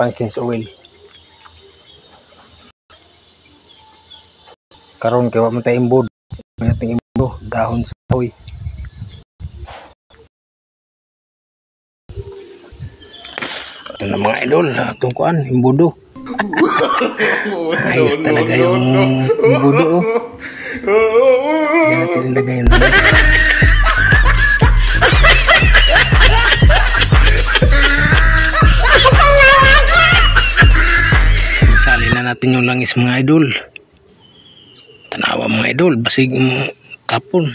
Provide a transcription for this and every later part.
pang change oil. Karon kay wa man tay imbod, nating imbo dahon sa kahoy. Ito na mga idol, atong kuan imbudo. Ayos talaga yung imbudo. Yan natin ilagay na. Sali na natin yung langis mga idol. Tanawa mga idol, basig kapon.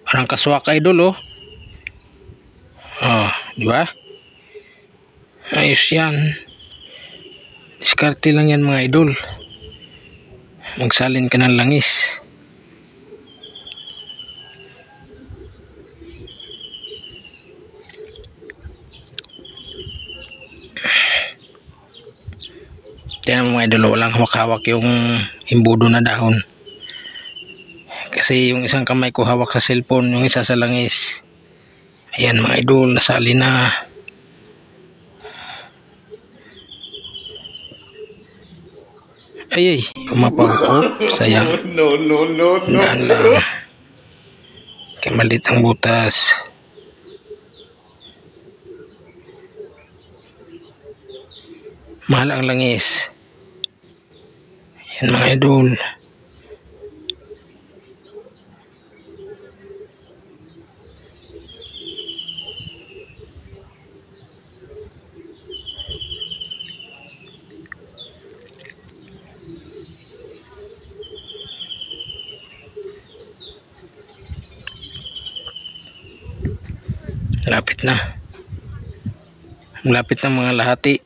Parang kaswak idol oh. Oh, di ba? Ayos yan. Diskarte lang yan mga idol. Magsalin ka ng langis. Tingnan mo mga idol, walang hawak-hawak yung imbudo na dahon. Kasi yung isang kamay ko hawak sa cellphone, yung isa sa langis. Ayan mga idol, nasali na. Ay, umapaw ko. Sayang. No. Daan lang. Kaya malit ang butas. Mahal ang langis. Yan mga idol. Lapit na. Malapit na mga lahati.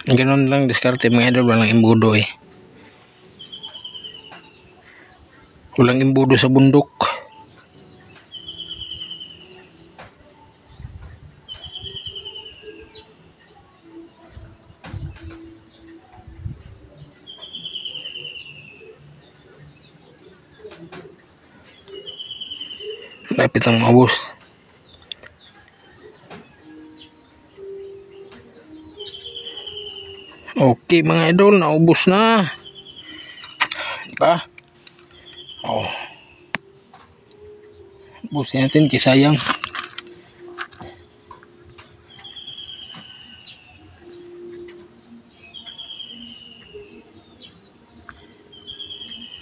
Ganon lang diskarte mga idol, walang imbudo eh. Walang imbudo sa bundok. Lapit ang maubos. Okay mga idol, naubos na. Diba? Oh. Ubusin natin kasi sayang.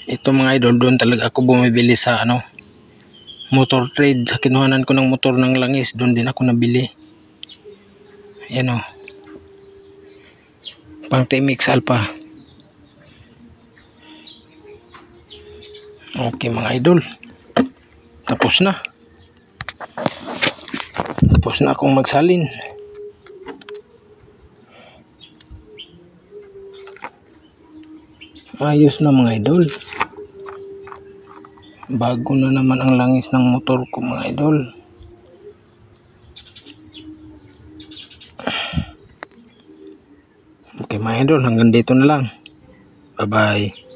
Ito mga idol, doon talaga ako bumibili sa motor trade. Sa kinuhanan ko ng motor ng langis, doon din ako nabili. Ayan o. Pang TMX Alpha. Okay mga idol, tapos na akong magsalin. Ayos na mga idol, bago na naman ang langis ng motor ko mga idol. Okay mga idol, hanggang dito na lang. Bye bye.